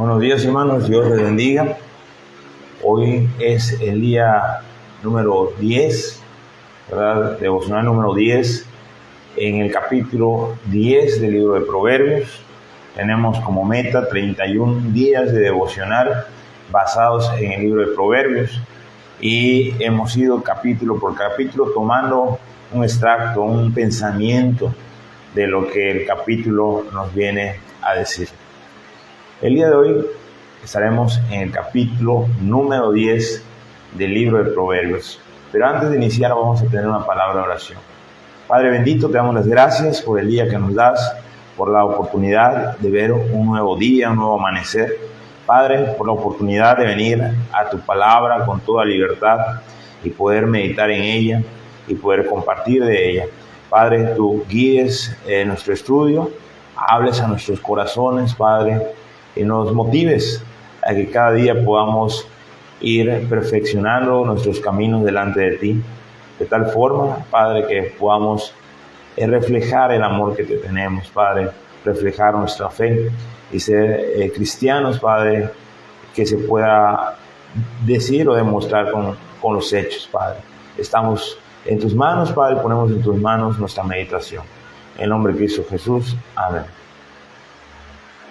Buenos días, hermanos, Dios les bendiga. Hoy es el día número 10, ¿verdad? Devocional número 10, en el capítulo 10 del libro de Proverbios. Tenemos como meta 31 días de devocional basados en el libro de Proverbios y hemos ido capítulo por capítulo tomando un extracto, un pensamiento de lo que el capítulo nos viene a decir. El día de hoy estaremos en el capítulo número 10 del libro de Proverbios. Pero antes de iniciar vamos a tener una palabra de oración. Padre bendito, te damos las gracias por el día que nos das, por la oportunidad de ver un nuevo día, un nuevo amanecer. Padre, por la oportunidad de venir a tu palabra con toda libertad y poder meditar en ella y poder compartir de ella. Padre, tú guíes nuestro estudio, hables a nuestros corazones, Padre, y nos motives a que cada día podamos ir perfeccionando nuestros caminos delante de ti, de tal forma, Padre, que podamos reflejar el amor que te tenemos, Padre, reflejar nuestra fe y ser cristianos, Padre, que se pueda decir o demostrar con los hechos, Padre. Estamos en tus manos, Padre, ponemos en tus manos nuestra meditación. En el nombre de Cristo Jesús, amén.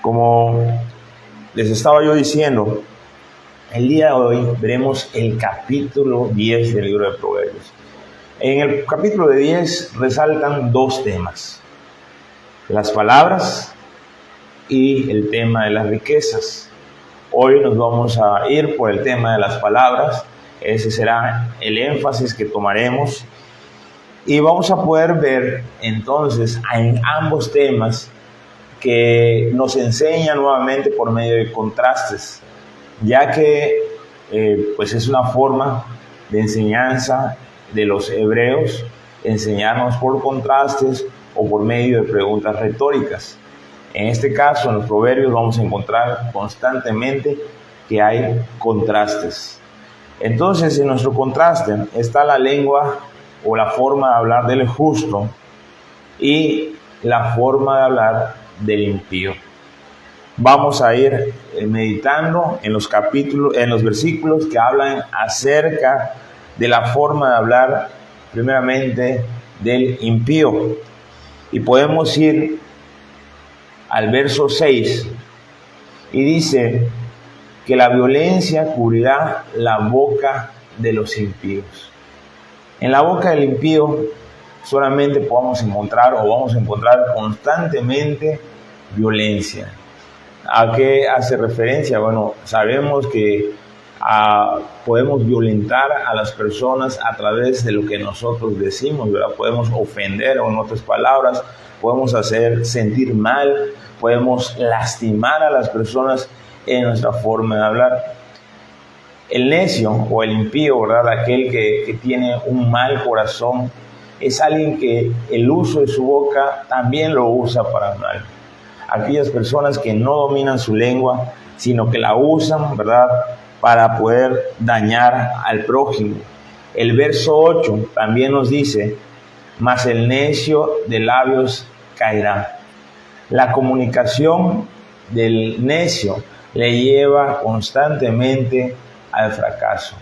Como les estaba yo diciendo, el día de hoy veremos el capítulo 10 del libro de Proverbios. En el capítulo de 10 resaltan dos temas: las palabras y el tema de las riquezas. Hoy nos vamos a ir por el tema de las palabras. Ese será el énfasis que tomaremos. Y vamos a poder ver entonces en ambos temas que nos enseña nuevamente por medio de contrastes, ya que pues es una forma de enseñanza de los hebreos, enseñarnos por contrastes o por medio de preguntas retóricas. En este caso, en los proverbios vamos a encontrar constantemente que hay contrastes. Entonces, en nuestro contraste está la lengua o la forma de hablar del justo y la forma de hablar del impío. Vamos a ir meditando en los versículos que hablan acerca de la forma de hablar primeramente del impío. Y podemos ir al verso 6 y dice que la violencia cubrirá la boca de los impíos. En la boca del impío solamente vamos a encontrar constantemente violencia. ¿A qué hace referencia? Bueno, sabemos que podemos violentar a las personas a través de lo que nosotros decimos, ¿verdad? Podemos ofender, o en otras palabras, podemos hacer sentir mal, podemos lastimar a las personas en nuestra forma de hablar. El necio o el impío, ¿verdad? Aquel que tiene un mal corazón, es alguien que el uso de su boca también lo usa para mal. Aquellas personas que no dominan su lengua, sino que la usan, ¿verdad?, para poder dañar al prójimo. El verso 8 también nos dice: mas el necio de labios caerá. La comunicación del necio le lleva constantemente al fracaso.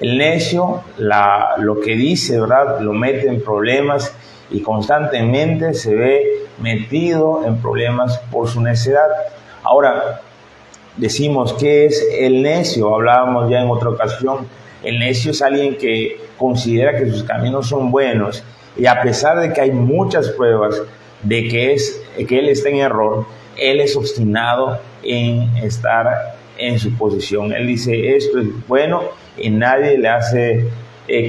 El necio, lo que dice, ¿verdad?, lo mete en problemas y constantemente se ve metido en problemas por su necedad. Ahora, decimos, ¿qué es el necio? Hablábamos ya en otra ocasión. El necio es alguien que considera que sus caminos son buenos y a pesar de que hay muchas pruebas de que él está en error, él es obstinado en estar en su posición. Él dice, esto es bueno, y nadie le hace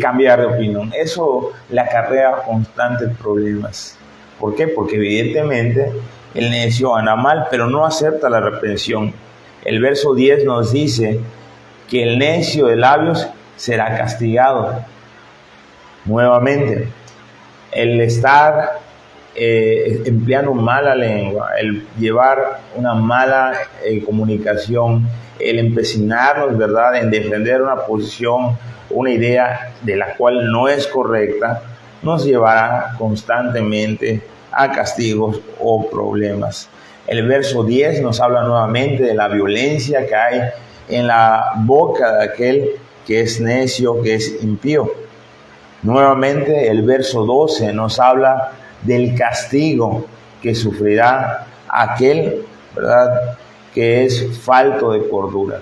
cambiar de opinión. Eso le acarrea constantes problemas. ¿Por qué? Porque evidentemente el necio anda mal, pero no acepta la reprensión. El verso 10 nos dice que el necio de labios será castigado. Nuevamente, el estar empleando mala lengua, el llevar una mala comunicación, el empecinarnos, ¿verdad?, en defender una posición, una idea de la cual no es correcta, nos llevará constantemente a castigos o problemas. El verso 10 nos habla nuevamente de la violencia que hay en la boca de aquel que es necio, que es impío. Nuevamente el verso 12 nos habla del castigo que sufrirá aquel, ¿verdad?, que es falto de cordura.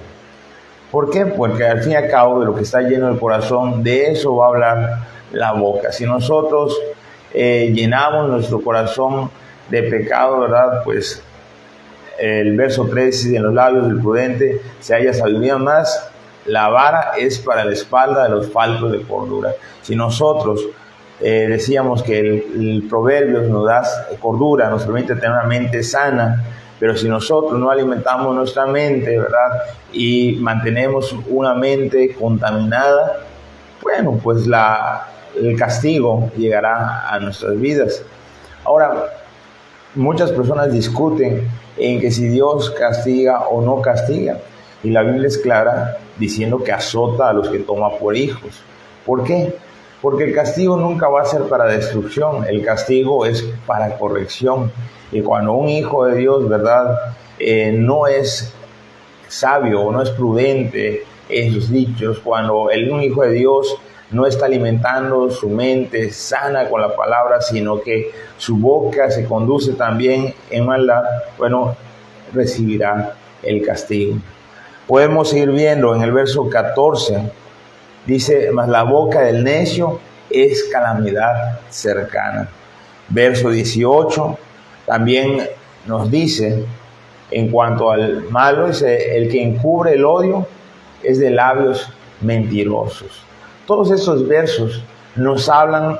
¿Por qué? Porque al fin y al cabo de lo que está lleno el corazón, de eso va a hablar la boca. Si nosotros llenamos nuestro corazón de pecado, ¿verdad?, pues el verso 13, en los labios del prudente se halla sabiduría, más la vara es para la espalda de los faltos de cordura. Si nosotros decíamos que el Proverbios nos da cordura, nos permite tener una mente sana, pero si nosotros no alimentamos nuestra mente, ¿verdad?, y mantenemos una mente contaminada, bueno, pues el castigo llegará a nuestras vidas. Ahora, muchas personas discuten en que si Dios castiga o no castiga, y la Biblia es clara diciendo que azota a los que toma por hijos. ¿Por qué? Porque el castigo nunca va a ser para destrucción, el castigo es para corrección. Y cuando un hijo de Dios, ¿verdad?, no es sabio o no es prudente en sus dichos, cuando un hijo de Dios no está alimentando su mente sana con la palabra, sino que su boca se conduce también en maldad, bueno, recibirá el castigo. Podemos seguir viendo en el verso 14, dice, mas la boca del necio es calamidad cercana. Verso 18 también nos dice, en cuanto al malo, dice, el que encubre el odio es de labios mentirosos. Todos estos versos nos hablan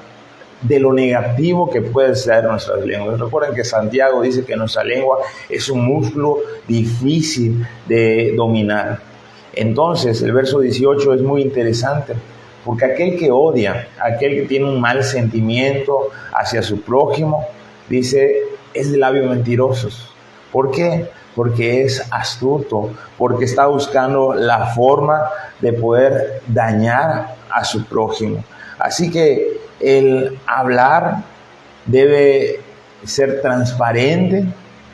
de lo negativo que puede ser nuestras lenguas. Recuerden que Santiago dice que nuestra lengua es un músculo difícil de dominar. Entonces, el verso 18 es muy interesante, porque aquel que odia, aquel que tiene un mal sentimiento hacia su prójimo, dice, es de labios mentirosos. ¿Por qué? Porque es astuto, porque está buscando la forma de poder dañar a su prójimo. Así que el hablar debe ser transparente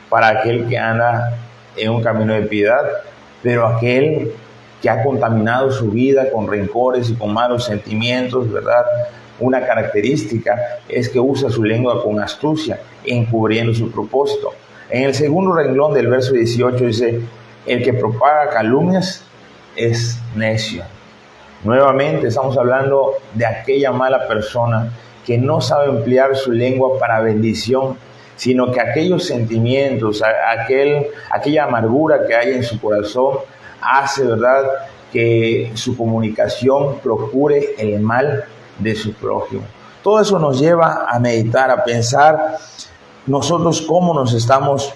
para aquel que anda en un camino de piedad, pero aquel que ha contaminado su vida con rencores y con malos sentimientos, ¿verdad?, una característica es que usa su lengua con astucia, encubriendo su propósito. En el segundo renglón del verso 18 dice, el que propaga calumnias es necio. Nuevamente estamos hablando de aquella mala persona que no sabe emplear su lengua para bendición, sino que aquellos sentimientos, aquella amargura que hay en su corazón, hace, ¿verdad?, que su comunicación procure el mal de su prójimo. Todo eso nos lleva a meditar, a pensar nosotros cómo nos estamos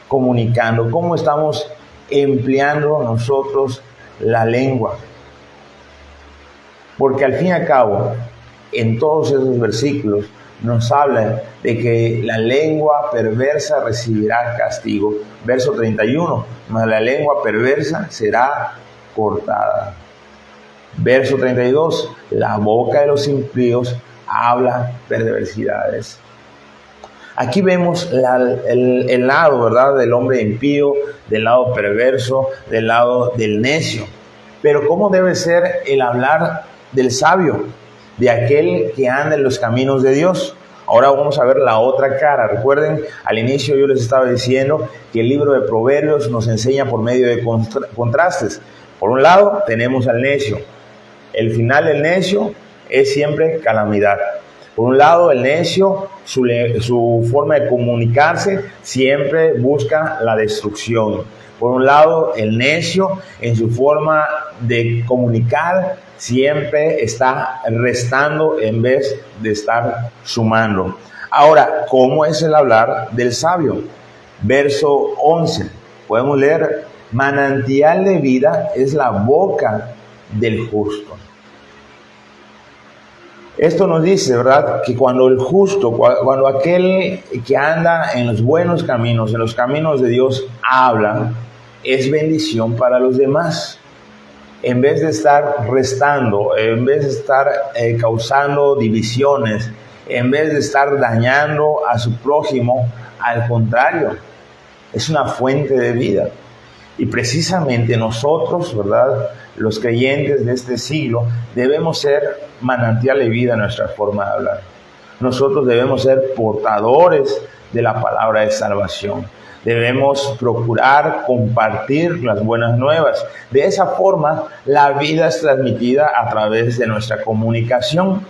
comunicando, cómo estamos empleando nosotros la lengua. Porque al fin y al cabo, en todos esos versículos nos hablan de que la lengua perversa recibirá castigo. Verso 31, mas la lengua perversa será cortada. Verso 32, la boca de los impíos habla perversidades. Aquí vemos el lado, ¿verdad?, del hombre impío, del lado perverso, del lado del necio. Pero ¿cómo debe ser el hablar del sabio, de aquel que anda en los caminos de Dios? Ahora vamos a ver la otra cara. Recuerden, al inicio yo les estaba diciendo que el libro de Proverbios nos enseña por medio de contrastes. Por un lado tenemos al necio. El final del necio es siempre calamidad. Por un lado, el necio, su forma de comunicarse siempre busca la destrucción. Por un lado, el necio, en su forma de comunicar, siempre está restando en vez de estar sumando. Ahora, ¿cómo es el hablar del sabio? Verso 11, podemos leer, manantial de vida es la boca del justo. Esto nos dice, ¿verdad?, que cuando el justo, cuando aquel que anda en los buenos caminos, en los caminos de Dios, habla, es bendición para los demás. En vez de estar restando, en vez de estar causando divisiones, en vez de estar dañando a su prójimo, al contrario, es una fuente de vida. Y precisamente nosotros, ¿verdad?, los creyentes de este siglo, debemos ser manantial de vida en nuestra forma de hablar. Nosotros debemos ser portadores de la palabra de salvación. Debemos procurar compartir las buenas nuevas. De esa forma, la vida es transmitida a través de nuestra comunicación.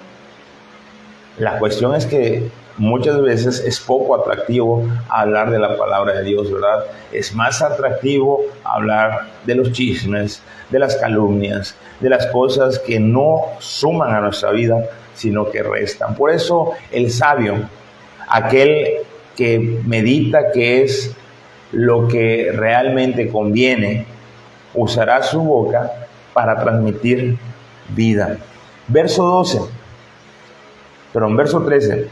La cuestión es que muchas veces es poco atractivo hablar de la palabra de Dios, ¿verdad? Es más atractivo hablar de los chismes, de las calumnias, de las cosas que no suman a nuestra vida, sino que restan. Por eso el sabio, aquel que medita qué es lo que realmente conviene, usará su boca para transmitir vida. Verso 13.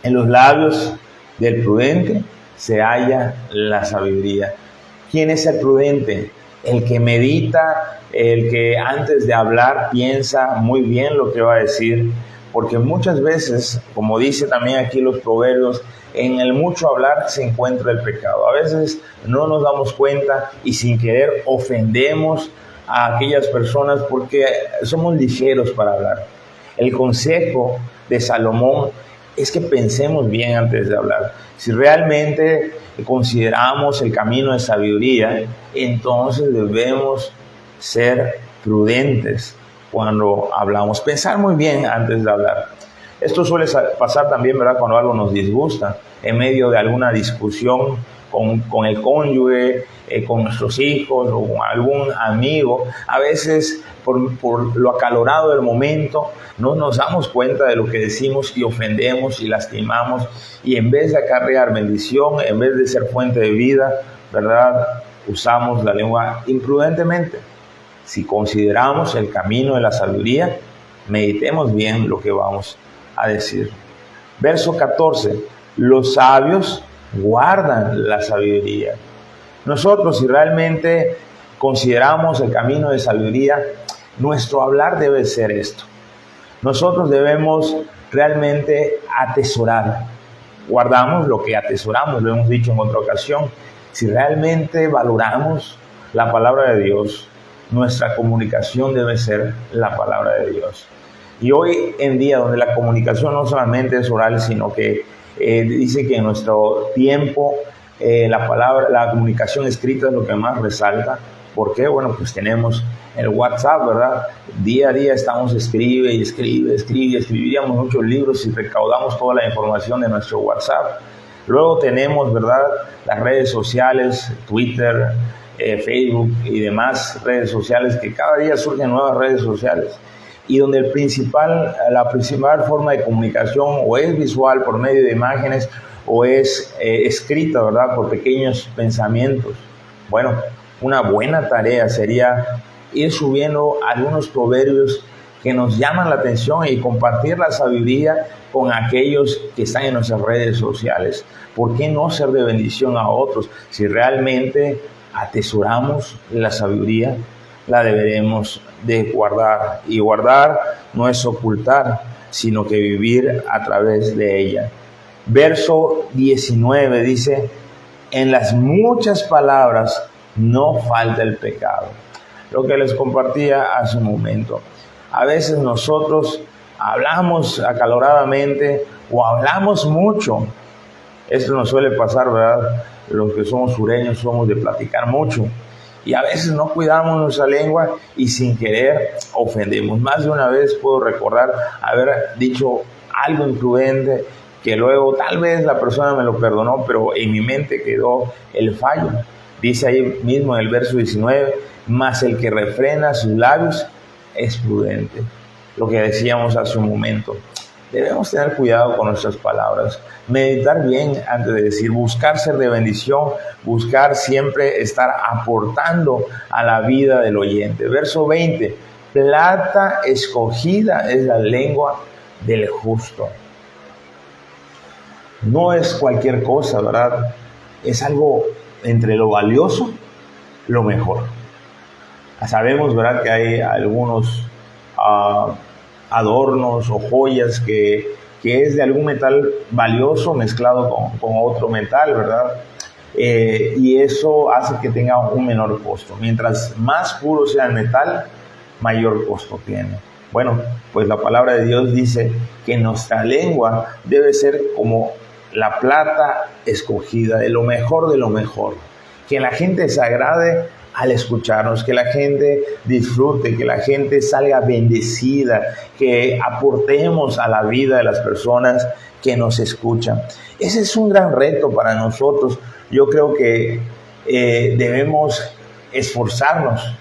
En los labios del prudente se halla la sabiduría. ¿Quién es el prudente? El que medita, el que antes de hablar piensa muy bien lo que va a decir, porque muchas veces, como dice también aquí los proverbios, en el mucho hablar se encuentra el pecado. A veces no nos damos cuenta y sin querer ofendemos a aquellas personas porque somos ligeros para hablar. El consejo de Salomón es que pensemos bien antes de hablar. Si realmente consideramos el camino de sabiduría, entonces debemos ser prudentes cuando hablamos. Pensar muy bien antes de hablar. Esto suele pasar también, ¿verdad?, cuando algo nos disgusta, en medio de alguna discusión con el cónyuge, con nuestros hijos o con algún amigo. A veces, por lo acalorado del momento, no nos damos cuenta de lo que decimos y ofendemos y lastimamos. Y en vez de acarrear bendición, en vez de ser fuente de vida, ¿verdad?, usamos la lengua imprudentemente. Si consideramos el camino de la sabiduría, meditemos bien lo que vamos a decir. Verso 14. Los sabios guardan la sabiduría. Nosotros, si realmente consideramos el camino de sabiduría, nuestro hablar debe ser esto. Nosotros debemos realmente atesorar. Guardamos lo que atesoramos, lo hemos dicho en otra ocasión. Si realmente valoramos la palabra de Dios, nuestra comunicación debe ser la palabra de Dios. Y hoy en día, donde la comunicación no solamente es oral, sino que dice que en nuestro tiempo la comunicación escrita es lo que más resalta. ¿Por qué? Bueno, pues tenemos el WhatsApp, ¿verdad? Día a día estamos escribiríamos muchos libros si recaudamos toda la información de nuestro WhatsApp. Luego tenemos, ¿verdad?, las redes sociales, Twitter, Facebook y demás redes sociales, que cada día surgen nuevas redes sociales, y donde la principal forma de comunicación o es visual por medio de imágenes o es escrita, ¿verdad?, por pequeños pensamientos. Bueno, una buena tarea sería ir subiendo algunos proverbios que nos llaman la atención y compartir la sabiduría con aquellos que están en nuestras redes sociales. ¿Por qué no ser de bendición a otros? Si realmente atesoramos la sabiduría, la deberemos de guardar. Y guardar no es ocultar, sino que vivir a través de ella. Verso 19 dice: en las muchas palabras no falta el pecado. Lo que les compartía hace un momento. A veces nosotros hablamos acaloradamente o hablamos mucho. Esto nos suele pasar, ¿verdad? Los que somos sureños somos de platicar mucho. Y a veces no cuidamos nuestra lengua y sin querer ofendemos. Más de una vez puedo recordar haber dicho algo imprudente que luego tal vez la persona me lo perdonó, pero en mi mente quedó el fallo. Dice ahí mismo en el verso 19, mas el que refrena sus labios es prudente. Lo que decíamos hace un momento. Debemos tener cuidado con nuestras palabras, meditar bien antes de decir, buscar ser de bendición, buscar siempre estar aportando a la vida del oyente. Verso 20, plata escogida es la lengua del justo. No es cualquier cosa, ¿verdad? Es algo entre lo valioso, lo mejor. Sabemos, ¿verdad?, que hay algunos adornos o joyas que es de algún metal valioso mezclado con otro metal, ¿verdad? y eso hace que tenga un menor costo. Mientras más puro sea el metal, mayor costo tiene. Bueno, pues la palabra de Dios dice que nuestra lengua debe ser como la plata escogida, de lo mejor de lo mejor. Que la gente se agrade al escucharnos, que la gente disfrute, que la gente salga bendecida, que aportemos a la vida de las personas que nos escuchan. Ese es un gran reto para nosotros. Yo creo que debemos esforzarnos.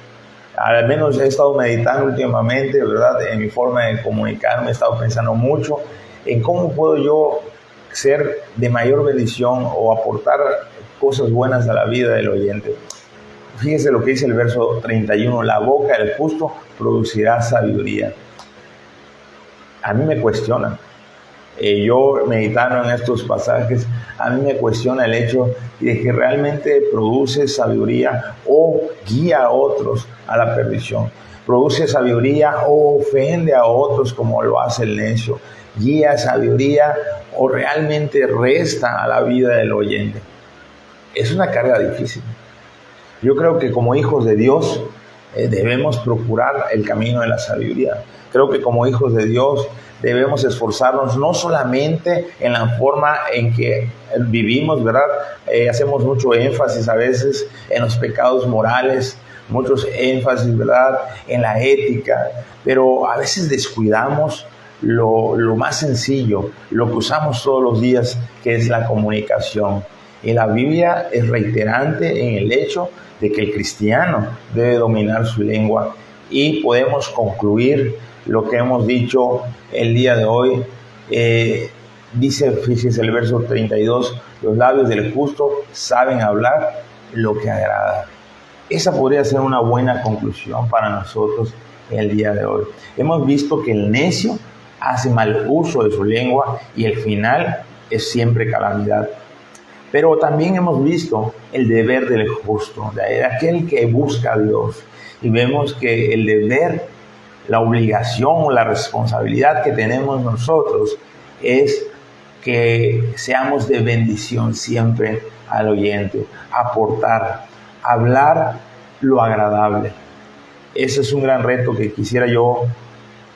Al menos he estado meditando últimamente, ¿verdad?, en mi forma de comunicarme. He estado pensando mucho en cómo puedo yo ser de mayor bendición o aportar cosas buenas a la vida del oyente. Fíjese lo que dice el verso 31, la boca del justo producirá sabiduría. A mí me cuestiona. Yo meditando en estos pasajes, a mí me cuestiona el hecho de que realmente produce sabiduría o guía a otros a la perdición. Produce sabiduría o ofende a otros como lo hace el necio. Guía sabiduría o realmente resta a la vida del oyente. Es una carga difícil. Yo creo que como hijos de Dios debemos procurar el camino de la sabiduría. Creo que como hijos de Dios debemos esforzarnos no solamente en la forma en que vivimos, ¿verdad? Hacemos mucho énfasis a veces en los pecados morales, muchos énfasis, ¿verdad?, en la ética, pero a veces descuidamos lo más sencillo, lo que usamos todos los días, que es la comunicación. Y la Biblia es reiterante en el hecho de que el cristiano debe dominar su lengua, y podemos concluir lo que hemos dicho el día de hoy. Dice, fíjese el verso 32, los labios del justo saben hablar lo que agrada. Esa podría ser una buena conclusión para nosotros el día de hoy. Hemos visto que el necio hace mal uso de su lengua y el final es siempre calamidad. Pero también hemos visto el deber del justo, de aquel que busca a Dios. Y vemos que el deber, la obligación o la responsabilidad que tenemos nosotros es que seamos de bendición siempre al oyente, aportar, hablar lo agradable. Ese es un gran reto que quisiera yo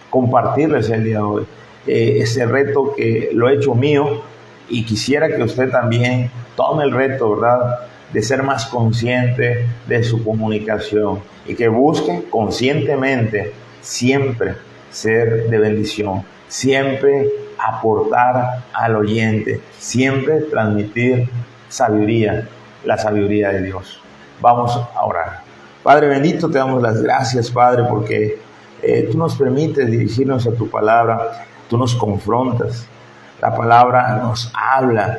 compartirles el día de hoy. Ese reto que lo he hecho mío, y quisiera que usted también tome el reto, ¿verdad?, de ser más consciente de su comunicación y que busque conscientemente siempre ser de bendición, siempre aportar al oyente, siempre transmitir sabiduría, la sabiduría de Dios. Vamos a orar. Padre bendito, te damos las gracias, Padre, porque tú nos permites dirigirnos a tu palabra, tú nos confrontas. La palabra nos habla,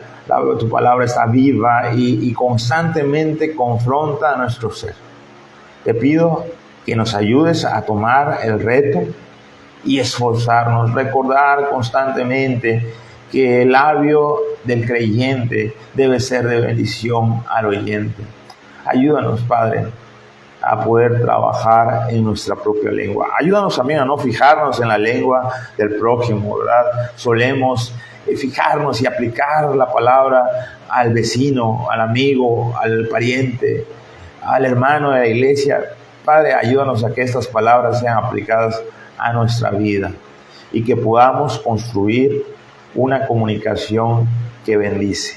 tu palabra está viva y constantemente confronta a nuestro ser. Te pido que nos ayudes a tomar el reto y esforzarnos, recordar constantemente que el labio del creyente debe ser de bendición al oyente. Ayúdanos, Padre, a poder trabajar en nuestra propia lengua. Ayúdanos también a no fijarnos en la lengua del prójimo, ¿verdad? Solemos fijarnos y aplicar la palabra al vecino, al amigo, al pariente, al hermano de la iglesia. Padre, ayúdanos a que estas palabras sean aplicadas a nuestra vida y que podamos construir una comunicación que bendice.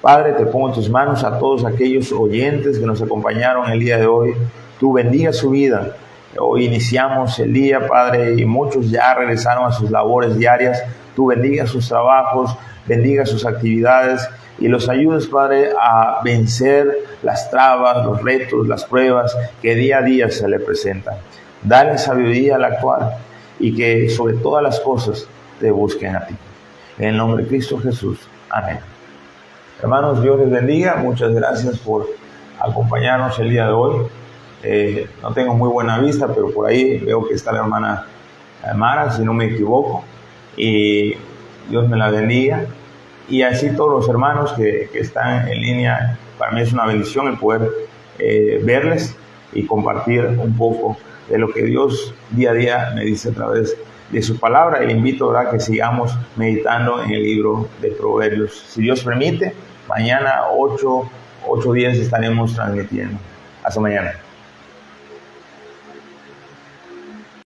Padre, te pongo en tus manos a todos aquellos oyentes que nos acompañaron el día de hoy. Tú bendiga su vida. Hoy iniciamos el día, Padre, y muchos ya regresaron a sus labores diarias. Tú bendiga sus trabajos, bendiga sus actividades y los ayudes, Padre, a vencer las trabas, los retos, las pruebas que día a día se le presentan. Dale sabiduría al actuar y que sobre todas las cosas te busquen a ti. En el nombre de Cristo Jesús. Amén. Hermanos, Dios les bendiga. Muchas gracias por acompañarnos el día de hoy. No tengo muy buena vista, pero por ahí veo que está la hermana Mara, si no me equivoco. Y Dios me la bendiga. Y así todos los hermanos que están en línea, para mí es una bendición el poder verles y compartir un poco de lo que Dios día a día me dice a través de su palabra. Y le invito, ¿verdad?, que sigamos meditando en el libro de Proverbios. Si Dios permite, Mañana 8:10 estaremos transmitiendo. Hasta mañana.